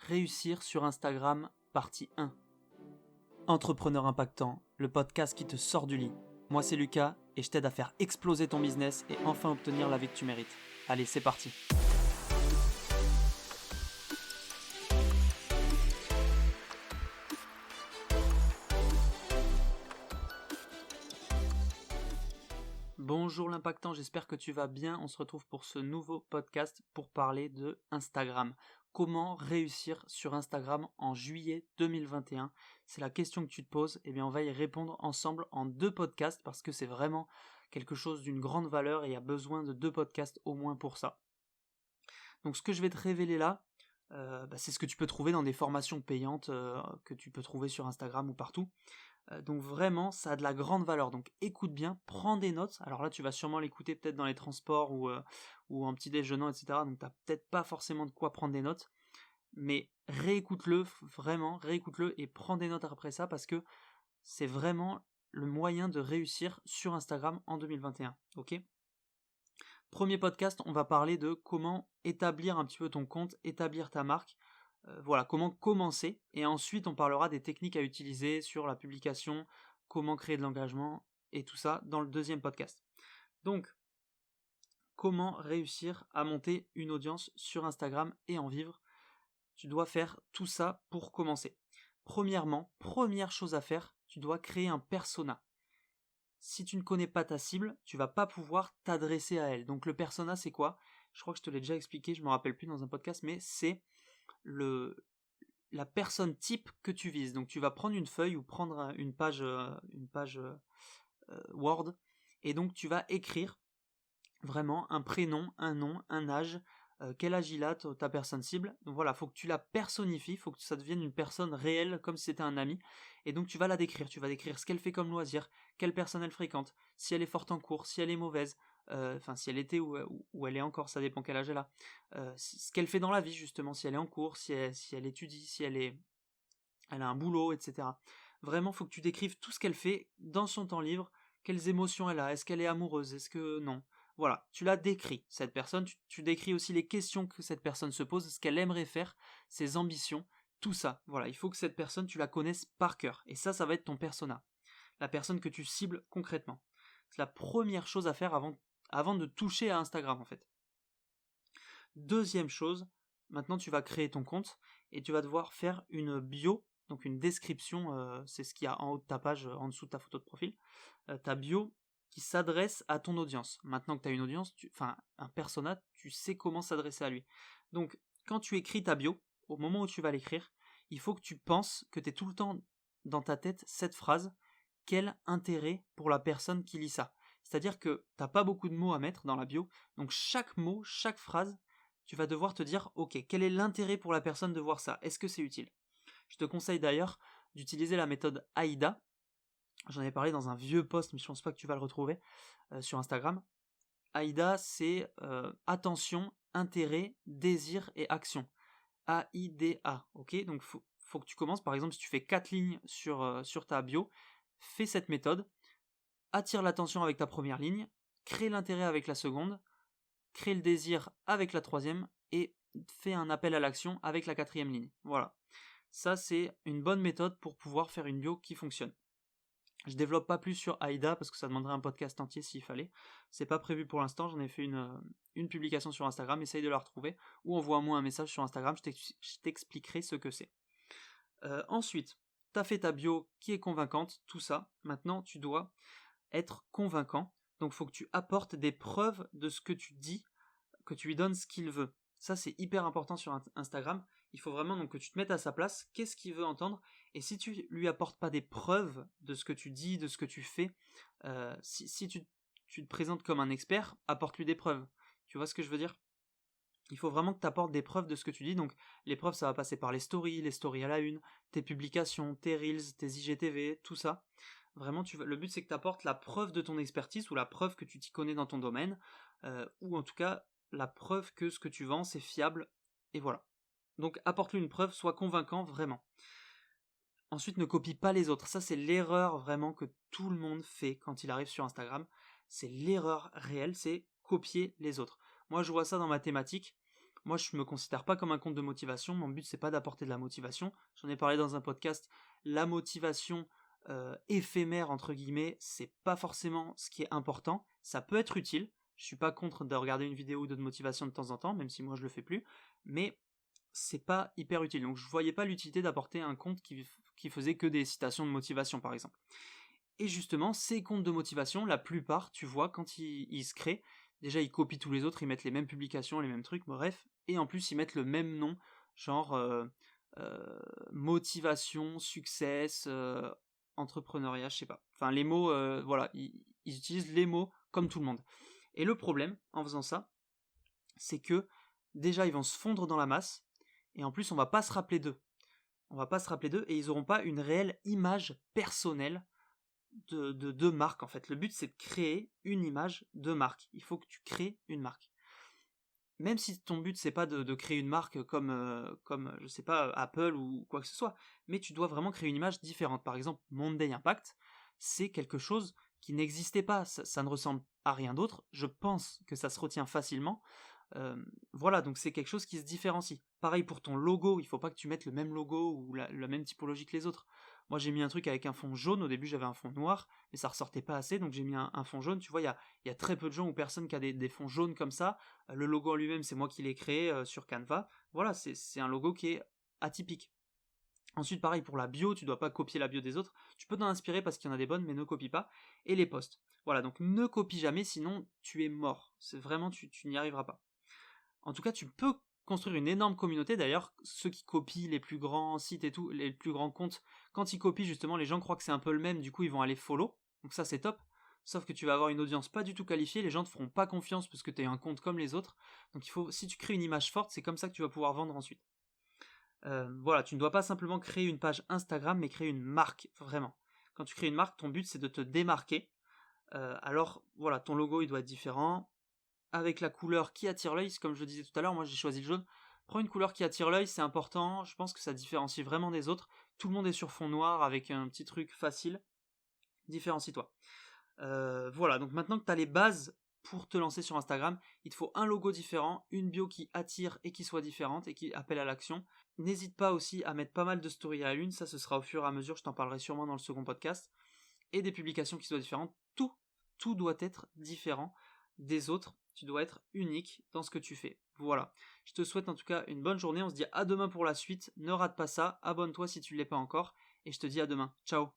réussir sur Instagram, partie 1. Entrepreneur impactant, le podcast qui te sort du lit. Moi c'est Lucas et je t'aide à faire exploser ton business et enfin obtenir la vie que tu mérites. Allez, c'est parti. Bonjour l'impactant, j'espère que tu vas bien. On se retrouve pour ce nouveau podcast pour parler de Instagram. Comment réussir sur Instagram en juillet 2021? C'est la question que tu te poses. Eh bien, on va y répondre ensemble en 2 podcasts parce que c'est vraiment quelque chose d'une grande valeur et il y a besoin de 2 podcasts au moins pour ça. Donc, ce que je vais te révéler là, c'est ce que tu peux trouver dans des formations payantes que tu peux trouver sur Instagram ou partout. Donc vraiment, ça a de la grande valeur. Donc écoute bien, prends des notes. Alors là, tu vas sûrement l'écouter peut-être dans les transports ou en petit déjeunant, etc. Donc tu n'as peut-être pas forcément de quoi prendre des notes. Mais réécoute-le, vraiment, réécoute-le et prends des notes après ça parce que c'est vraiment le moyen de réussir sur Instagram en 2021. Ok ? Premier podcast, on va parler de comment établir un petit peu ton compte, établir ta marque. Voilà, comment commencer, et ensuite on parlera des techniques à utiliser sur la publication, comment créer de l'engagement, et tout ça dans le deuxième podcast. Donc, comment réussir à monter une audience sur Instagram et en vivre? Tu dois faire tout ça pour commencer. Premièrement, première chose à faire, tu dois créer un persona. Si tu ne connais pas ta cible, tu vas pas pouvoir t'adresser à elle. Donc le persona, c'est quoi? Je crois que je te l'ai déjà expliqué, je me rappelle plus dans un podcast, mais c'est la personne type que tu vises. Donc tu vas prendre une feuille ou prendre une page Word, et donc tu vas écrire vraiment un prénom, un nom, un âge, quel âge il a ta personne cible. Donc voilà, faut que tu la personnifies, faut que ça devienne une personne réelle comme si c'était un ami, et donc tu vas la décrire, tu vas décrire ce qu'elle fait comme loisir, quelle personne elle fréquente, si elle est forte en cours, si elle est mauvaise, si elle était ou elle est encore, ça dépend quel âge elle a, ce qu'elle fait dans la vie justement, si elle est en cours, si elle étudie, si elle a un boulot, etc. Vraiment, faut que tu décrives tout ce qu'elle fait dans son temps libre, quelles émotions elle a, est-ce qu'elle est amoureuse, est-ce que non. Voilà, tu la décris, cette personne, tu décris aussi les questions que cette personne se pose, ce qu'elle aimerait faire, ses ambitions, tout ça. Voilà, il faut que cette personne, tu la connaisses par cœur. Et ça va être ton persona. La personne que tu cibles concrètement. C'est la première chose à faire avant de toucher à Instagram, en fait. Deuxième chose, maintenant tu vas créer ton compte et tu vas devoir faire une bio, donc une description, c'est ce qu'il y a en haut de ta page, en dessous de ta photo de profil, ta bio qui s'adresse à ton audience. Maintenant que tu as une audience, un persona, tu sais comment s'adresser à lui. Donc quand tu écris ta bio, au moment où tu vas l'écrire, il faut que tu penses que tu es tout le temps dans ta tête cette phrase: quel intérêt pour la personne qui lit ça. C'est-à-dire que tu n'as pas beaucoup de mots à mettre dans la bio, donc chaque mot, chaque phrase, tu vas devoir te dire, ok, quel est l'intérêt pour la personne de voir ça? Est-ce que c'est utile? Je te conseille d'ailleurs d'utiliser la méthode AIDA. J'en ai parlé dans un vieux post, mais je pense pas que tu vas le retrouver sur Instagram. AIDA, c'est attention, intérêt, désir et action. AIDA, ok? Donc faut que tu commences, par exemple, si tu fais 4 lignes sur ta bio, fais cette méthode, attire l'attention avec ta première ligne, crée l'intérêt avec la seconde, crée le désir avec la troisième et fais un appel à l'action avec la quatrième ligne. Voilà. Ça, c'est une bonne méthode pour pouvoir faire une bio qui fonctionne. Je développe pas plus sur AIDA parce que ça demanderait un podcast entier s'il fallait. C'est pas prévu pour l'instant, j'en ai fait une publication sur Instagram, essaye de la retrouver, ou envoie-moi un message sur Instagram, je t'expliquerai ce que c'est. Ensuite, tu as fait ta bio qui est convaincante, tout ça. Maintenant, tu dois être convaincant. Donc il faut que tu apportes des preuves de ce que tu dis, que tu lui donnes ce qu'il veut. Ça, c'est hyper important sur Instagram. Il faut vraiment donc que tu te mettes à sa place. Qu'est-ce qu'il veut entendre? Et si tu lui apportes pas des preuves de ce que tu dis, de ce que tu fais, si tu te présentes comme un expert, apporte-lui des preuves. Tu vois ce que je veux dire? Il faut vraiment que tu apportes des preuves de ce que tu dis. Donc les preuves, ça va passer par les stories à la une, tes publications, tes reels, tes IGTV, tout ça. Vraiment, le but c'est que tu apportes la preuve de ton expertise ou la preuve que tu t'y connais dans ton domaine, ou en tout cas la preuve que ce que tu vends c'est fiable, et voilà. Donc apporte-lui une preuve, sois convaincant vraiment. Ensuite, ne copie pas les autres. Ça, c'est l'erreur vraiment que tout le monde fait quand il arrive sur Instagram. C'est l'erreur réelle, c'est copier les autres. Moi, je vois ça dans ma thématique. Moi, je me considère pas comme un compte de motivation. Mon but, c'est pas d'apporter de la motivation. J'en ai parlé dans un podcast. La motivation éphémère, entre guillemets, c'est pas forcément ce qui est important. Ça peut être utile. Je suis pas contre de regarder une vidéo de motivation de temps en temps, même si moi je le fais plus. Mais c'est pas hyper utile. Donc je voyais pas l'utilité d'apporter un compte qui faisait que des citations de motivation, par exemple. Et justement, ces comptes de motivation, la plupart, tu vois, quand ils se créent, déjà ils copient tous les autres, ils mettent les mêmes publications, les mêmes trucs, bref, et en plus ils mettent le même nom, genre motivation, succès, entrepreneuriat, je sais pas. Enfin, les mots, voilà, ils utilisent les mots comme tout le monde. Et le problème, en faisant ça, c'est que déjà ils vont se fondre dans la masse, et en plus on va pas se rappeler d'eux. On va pas se rappeler d'eux, et ils n'auront pas une réelle image personnelle de marque en fait. Le but c'est de créer une image de marque. Il faut que tu crées une marque. Même si ton but c'est pas de créer une marque comme je sais pas Apple ou quoi que ce soit, mais tu dois vraiment créer une image différente. Par exemple, Monday Impact, c'est quelque chose qui n'existait pas, ça ne ressemble à rien d'autre. Je pense que ça se retient facilement. Voilà, donc c'est quelque chose qui se différencie. Pareil pour ton logo, il faut pas que tu mettes le même logo ou la même typologie que les autres. Moi j'ai mis un truc avec un fond jaune, au début j'avais un fond noir, mais ça ressortait pas assez, donc j'ai mis un fond jaune. Tu vois, il y a très peu de gens ou personne qui a des fonds jaunes comme ça. Le logo en lui-même, c'est moi qui l'ai créé sur Canva. Voilà, c'est un logo qui est atypique. Ensuite, pareil pour la bio, tu dois pas copier la bio des autres. Tu peux t'en inspirer parce qu'il y en a des bonnes, mais ne copie pas. Et les posts. Voilà, donc ne copie jamais, sinon tu es mort. C'est vraiment, tu n'y arriveras pas. En tout cas, tu peux construire une énorme communauté. D'ailleurs, ceux qui copient les plus grands sites et tout, les plus grands comptes, quand ils copient justement, les gens croient que c'est un peu le même, du coup ils vont aller follow. Donc ça c'est top. Sauf que tu vas avoir une audience pas du tout qualifiée, les gens te feront pas confiance parce que tu es un compte comme les autres. Donc il faut, si tu crées une image forte, c'est comme ça que tu vas pouvoir vendre ensuite. Voilà, tu ne dois pas simplement créer une page Instagram, mais créer une marque, vraiment. Quand tu crées une marque, ton but c'est de te démarquer. Alors voilà, ton logo il doit être différent, avec la couleur qui attire l'œil, comme je le disais tout à l'heure, moi j'ai choisi le jaune. Prends une couleur qui attire l'œil, c'est important, je pense que ça différencie vraiment des autres. Tout le monde est sur fond noir avec un petit truc facile, différencie-toi. Voilà, donc maintenant que tu as les bases pour te lancer sur Instagram, il te faut un logo différent, une bio qui attire et qui soit différente et qui appelle à l'action. N'hésite pas aussi à mettre pas mal de stories à la lune, ça ce sera au fur et à mesure, je t'en parlerai sûrement dans le second podcast. Et des publications qui soient différentes, tout doit être différent des autres, tu dois être unique dans ce que tu fais. Voilà, je te souhaite en tout cas une bonne journée, on se dit à demain pour la suite, ne rate pas ça, abonne-toi si tu ne l'es pas encore, et je te dis à demain, ciao.